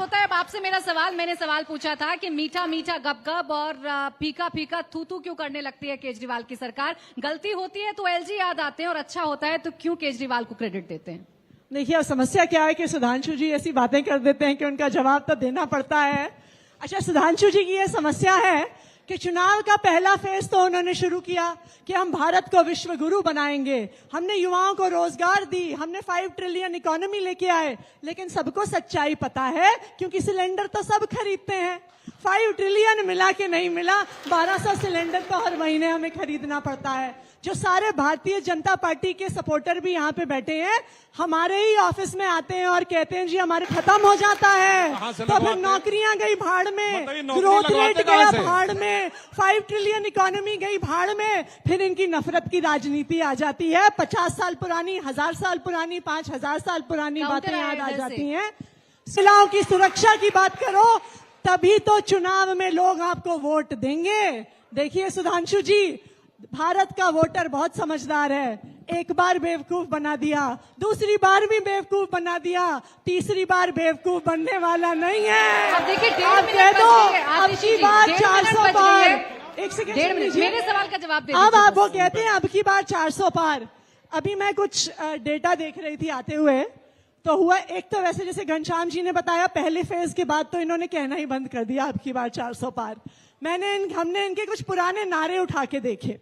समाप्त होता है। अब आपसे मेरा सवाल, मैंने सवाल पूछा था कि मीठा मीठा गप गप और फीका फीका थू थू क्यों करने लगती है केजरीवाल की सरकार। गलती होती है तो एलजी याद आते हैं और अच्छा होता है तो क्यों केजरीवाल को क्रेडिट देते हैं? देखिए, अब समस्या क्या है कि सुधांशु जी ऐसी बातें कर देते हैं कि उनका जवाब तो देना पड़ता है। अच्छा, सुधांशु जी की यह समस्या है कि चुनाव का पहला फेज तो उन्होंने शुरू किया कि हम भारत को विश्व गुरु बनाएंगे, हमने युवाओं को रोजगार दी, हमने 5 ट्रिलियन इकोनॉमी लेके आए। लेकिन सबको सच्चाई पता है, क्योंकि सिलेंडर तो सब खरीदते हैं। 5 ट्रिलियन मिला कि नहीं मिला, 1200 सिलेंडर तो हर महीने हमें खरीदना पड़ता है। जो सारे भारतीय जनता पार्टी के सपोर्टर भी यहाँ पे बैठे हैं, हमारे ही ऑफिस में आते हैं और कहते हैं जी हमारे खत्म हो जाता है, तो फिर नौकरियां गई भाड़ में, ग्रोथ रेट गया भाड़ में, 5 ट्रिलियन इकोनॉमी गई भाड़ में। फिर इनकी नफरत की राजनीति आ जाती है। 50 साल पुरानी, 1000 साल पुरानी, 5000 साल पुरानी बातें याद आ जाती हैं। महिलाओं की सुरक्षा की बात करो, तभी तो चुनाव में लोग आपको वोट देंगे। देखिए सुधांशु जी, भारत का वोटर बहुत समझदार है। एक बार बेवकूफ बना दिया, दूसरी बार भी बेवकूफ बना दिया, तीसरी बार बेवकूफ बनने वाला नहीं है। अब देखिए, आप कह दो अब की बार 400 पार। एक सेकंड, मेरे सवाल का जवाब दे अब आप वो कहते हैं अब की बार 400 पार। अभी मैं कुछ डेटा देख रही थी आते हुए, तो हुआ एक तो वैसे जैसे घनश्याम जी ने बताया, पहले फेज के बाद तो इन्होंने कहना ही बंद कर दिया अब की बार 400 पार। हमने इनके कुछ पुराने नारे उठा के देखे।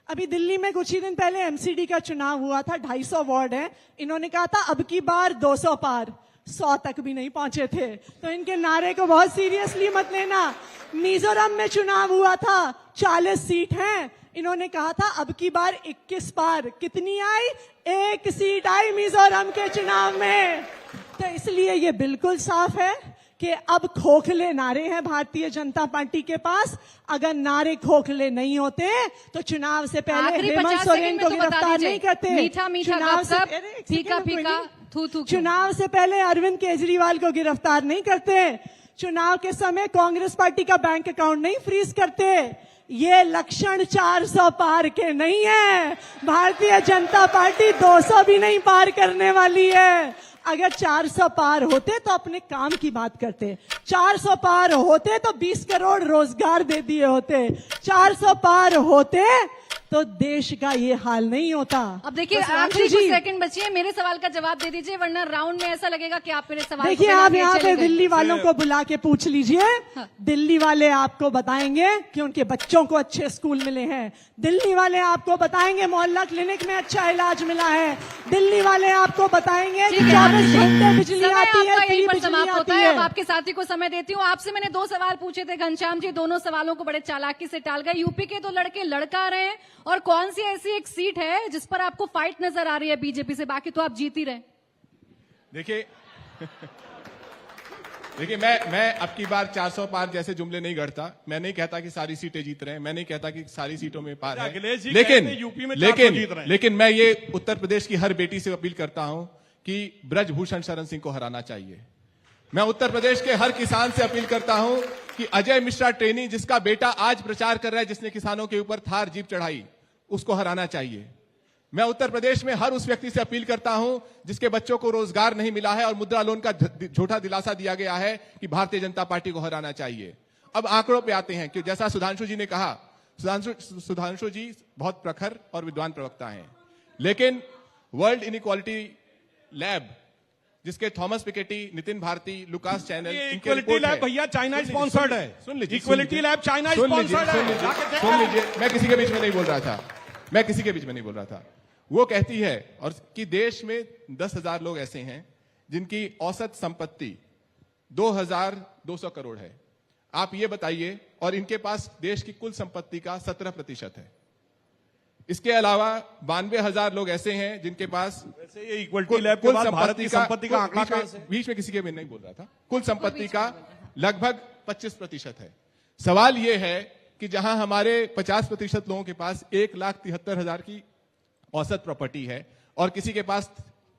अभी दिल्ली में कुछ ही दिन पहले एमसीडी का चुनाव हुआ था, 250 वार्ड है। इन्होंने कहा था अब की बार 200 पार, 100 तक भी नहीं पहुंचे थे। तो इनके नारे को बहुत सीरियसली मत लेना। मिजोरम में चुनाव हुआ था, 40 सीट हैं, इन्होंने कहा था अब की बार 21 पार। कितनी आई? 1 सीट आई मिजोरम के चुनाव में। तो इसलिए ये बिल्कुल साफ है कि अब खोखले नारे हैं भारतीय जनता पार्टी के पास। अगर नारे खोखले नहीं होते तो चुनाव से पहले हेमंत सोरेन को गिरफ्तार नहीं करते। मीठा मीठा फीका फीका थू थू। चुनाव से पहले अरविंद केजरीवाल को गिरफ्तार नहीं करते। चुनाव के समय कांग्रेस पार्टी का बैंक अकाउंट नहीं फ्रीज करते। ये लक्षण 400 पार के नहीं है। भारतीय जनता पार्टी 200 भी नहीं पार करने वाली है। अगर 400 पार होते तो अपने काम की बात करते। 400 पार होते तो 20 करोड़ रोजगार दे दिए होते। 400 पार होते तो देश का ये हाल नहीं होता। अब देखिए, आखिरी कुछ सेकंड बची है, मेरे सवाल का जवाब दे दीजिए, वरना राउंड में ऐसा लगेगा कि आप मेरे सवाल। देखिए, आप यहाँ पे दिल्ली वालों को बुला के पूछ लीजिए। हाँ। दिल्ली वाले आपको बताएंगे कि उनके बच्चों को अच्छे स्कूल मिले हैं। दिल्ली वाले आपको बताएंगे मोहल्ला क्लिनिक में अच्छा इलाज मिला है। दिल्ली वाले आपको बताएंगे 24 घंटे बिजली आती है, फ्री बिजली आती है। अब आपके साथी को समय देती हूँ। आपसे मैंने 2 सवाल पूछे थे घनश्याम जी, दोनों सवालों को बड़े चालाकी से टाल गए। यूपी के 2 लड़के लड़का रहे हैं, और कौन सी ऐसी एक सीट है जिस पर आपको फाइट नजर आ रही है बीजेपी से? बाकी तो आप जीत ही रहे। देखिए मैं अब की बार 400 पार जैसे जुमले नहीं गढ़ता। मैं नहीं कहता कि सारी सीटें जीत रहे हैं, मैं नहीं कहता कि सारी सीटों में पार है। लेकिन मैं ये उत्तर प्रदेश की हर बेटी से अपील करता हूं कि ब्रजभूषण शरण सिंह को हराना चाहिए। मैं उत्तर प्रदेश के हर किसान से अपील करता हूं कि अजय मिश्रा ट्रेनी, जिसका बेटा आज प्रचार कर रहा है, जिसने किसानों के ऊपर थार जीप चढ़ाई, उसको हराना चाहिए। मैं उत्तर प्रदेश में हर उस व्यक्ति से अपील करता हूं जिसके बच्चों को रोजगार नहीं मिला है और मुद्रा लोन का झूठा दिलासा दिया गया है, कि भारतीय जनता पार्टी को हराना चाहिए। अब आंकड़ों पे आते हैं कि जैसा सुधांशु जी ने कहा, सुधांशु जी बहुत प्रखर और विद्वान प्रवक्ता हैं, लेकिन वर्ल्ड इनइक्वालिटी लैब, जिसके Thomas Piketty, Nitin Bharti, Lucas Chancel, equality lab भैया चाइना स्पॉन्सर्ड है। सुन लीजिए, इक्वलिटी लैब चाइना स्पॉन्सर्ड है। सुन लीजिए, मैं किसी के बीच में नहीं बोल रहा था। वो कहती है और कि देश में 10,000 लोग ऐसे हैं जिनकी औसत संपत्ति 2,200 करोड़ है। आप ये बताइए, और इनके पास देश की कुल संपत्ति का 17% है। इसके अलावा 92,000 लोग ऐसे हैं जिनके पास, वैसे ये इक्वलिटी लैब के बाद भारत की संपत्ति का आंकड़ा कहां से? बीच में किसी के भी नहीं बोल रहा था। कुल संपत्ति का लगभग 25% है। सवाल यह है कि जहां हमारे 50% लोगों के पास 1,73,000 की औसत प्रॉपर्टी है, और किसी के पास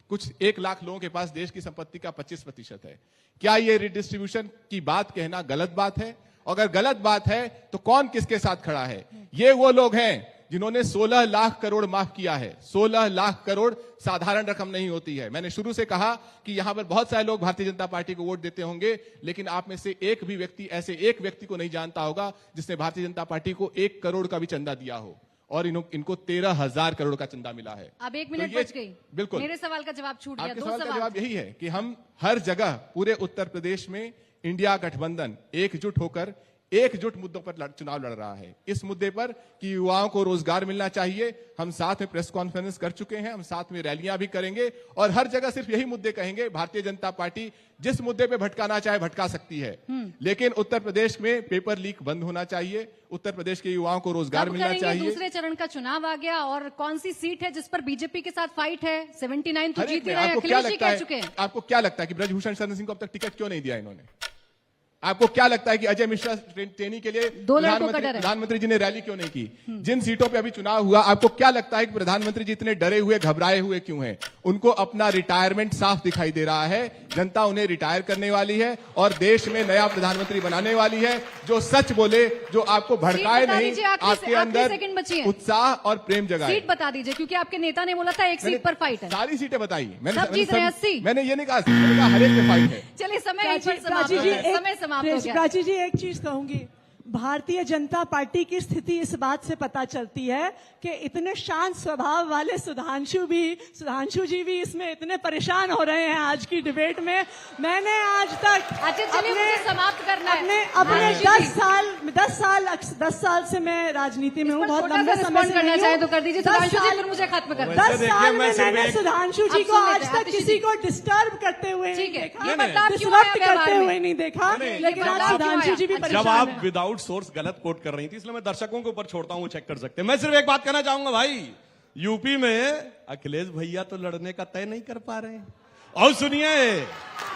कुछ 1 लाख लोगों के पास देश की संपत्ति का 25% है, क्या ये रिडिस्ट्रीब्यूशन की बात कहना गलत बात है? अगर गलत बात है तो कौन किसके साथ खड़ा है? ये वो लोग हैं जिन्होंने 16 लाख करोड़ माफ किया है। 16 लाख करोड़ साधारण रकम नहीं होती है। मैंने शुरू से कहा कि यहां पर बहुत सारे लोग भारतीय जनता पार्टी को वोट देते होंगे, लेकिन आप में से एक भी व्यक्ति, ऐसे एक व्यक्ति को नहीं जानता होगा जिसने भारतीय जनता पार्टी को 1 करोड़ का भी चंदा दिया हो, और इनको 13,000 करोड़ का चंदा मिला है। अब 1 मिनट तो ये बच गई। बिल्कुल मेरे सवाल का जवाब छूट गया। आपके 2 सवाल का सवाल जवाब यही है कि हम हर जगह पूरे उत्तर प्रदेश में इंडिया गठबंधन एकजुट होकर एकजुट मुद्दों पर चुनाव लड़ रहा है। इस मुद्दे पर कि युवाओं को रोजगार मिलना चाहिए, हम साथ में प्रेस कॉन्फ्रेंस कर चुके हैं, हम साथ में रैलियां भी करेंगे और हर जगह सिर्फ यही मुद्दे कहेंगे। भारतीय जनता पार्टी जिस मुद्दे पे भटकाना चाहे भटका सकती है, लेकिन उत्तर प्रदेश में पेपर लीक बंद होना चाहिए, उत्तर प्रदेश के युवाओं को रोजगार कब मिलना करेंगे? चाहिए। दूसरे चरण का चुनाव आ गया और कौन सी सीट है जिस पर बीजेपी के साथ फाइट है? 79 तो हर एक जीत ही में रहे, आपको क्या अखिलेश जी लगता कह है, चुके हैं। आपको क्या लगता है कि ब्रजभूषण शरण सिंह को अब तक टिकट क्यों नहीं दिया इन्होंने? आपको क्या लगता है कि अजय मिश्रा टेनी के लिए 2 लड़कों का डर है। प्रधानमंत्री जी ने रैली क्यों नहीं की? जिन सीटों पे अभी चुनाव हुआ, आपको क्या लगता है कि प्रधानमंत्री जी इतने डरे हुए, घबराए हुए क्यों हैं? उनको अपना रिटायरमेंट साफ दिखाई दे रहा है। जनता उन्हें रिटायर करने वाली है और देश में नया प्रधानमंत्री बनाने वाली है, जो सच बोले, जो आपको भड़काए बता नहीं, दीजिए, आखिरी आपके सेकंड अंदर बची है। उत्साह और प्रेम जगाए। सीट बता दीजिए, क्योंकि आपके नेता ने बोला था एक सीट पर फाइट है। सारी सीटें बताई सब जीत रहे हैं, 80। मैंने ये नहीं कहा, मैंने कहा हर एक में फाइट है। चलिए समय यहीं पर समाप्त प्राची हो जी गया। समय समाप्त हो गया। प्राची जी एक चीज कहूंगी, भारतीय जनता पार्टी की स्थिति इस बात से पता चलती है कि इतने शांत स्वभाव वाले सुधांशु जी भी इसमें इतने परेशान हो रहे हैं आज की डिबेट में। मैंने आज तक अच्छा चलिए, मुझे समाप्त करना है। अपने आशीष 10 साल से मैं राजनीति में हूँ, बहुत छोटा लंबे सा समय से respond करना रही चाहे हूँ। तो कर दीजिए। 10 सुधांशु जी, साल- फिर मुझे खत्म करना है। 10 साल में देखिए, मैं मैंने सुधांशु जी अब को सुन लेते आज हैं, तक आतिशी किसी जी। को डिस्टर्ब करते हुए ठीक है, नहीं ये देखा, बदलाव क्यों डिस्टर्ब आया व्यवहार करते में? हुए नहीं देखा, लेकिन आज बदलाव क्यों सुधांशु आया? जी भी अच्छा, जब परेशान आप हैं। विदाउट सोर्स गलत कोट कर रही थी, इसलिए मैं दर्शकों के ऊपर छोड़ता हूं, वो चेक कर सकते हैं। मैं सिर्फ एक बात कहना चाहूंगा भाई, यूपी में अखिलेश भैया तो लड़ने का तय नहीं कर पा रहे हैं। और सुनिए,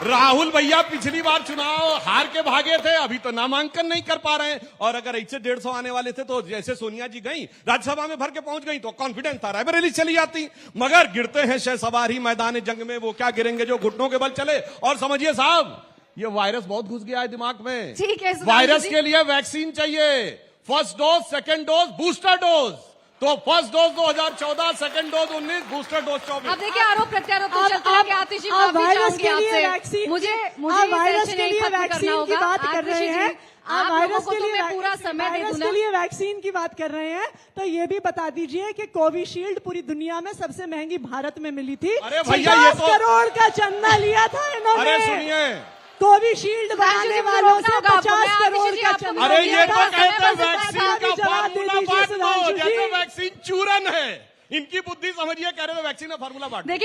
राहुल भैया पिछली बार चुनाव हार के भागे थे, अभी तो नामांकन नहीं कर पा रहे हैं। और अगर ऐसे 150 आने वाले थे तो जैसे सोनिया जी गई राज्यसभा में भर के पहुंच गई तो कॉन्फिडेंस था रायबरेली चली जाती। मगर गिरते हैं शहसवार ही मैदान जंग में, वो क्या गिरेंगे जो घुटनों के बल चले। और समझिए साहब, ये वायरस बहुत घुस गया है दिमाग में। ठीक है, सुधांशु वायरस जी। के लिए वैक्सीन चाहिए, first dose, second dose, booster dose. तो first dose 2014, second dose 19, booster dose 24। अब देखिए, आरोप प्रत्यारोप तो चलता है कि आतिशी जी, माफी वायरस चाहूंगी के लिए आपसे। वैक्सीन मुझे वायरस सेशन के यहीं लिए खत्म करना वैक्सीन की होगा। बात कर आतिशी रहे जी, हैं। आप लोगों को तो मैं पूरा समय दे वायरस दूं ना। के लिए वैक्सीन की बात कर रहे हैं तो ये भी बता दीजिए कि कोविशील्ड पूरी दुनिया में सबसे महंगी भारत में मिली थी। अरे भैया, ये 50 तो- करोड़ का चंदा लिया था इन्होंने। अरे सुनिए, कोविशील्ड बनाने वालों से 50 करोड़ का चंदा अरे लिया ये तो था। कहते हैं समय वैक्सीन बचाने का जवाब दे फार्मूला दीजिए बांट दो, सुधांशु जी। जैसे वैक्सीन चूरन है। इनकी बुद्धि समझिए, कह रहे थे वैक्सीन का फार्मूला बांट दो। देखिए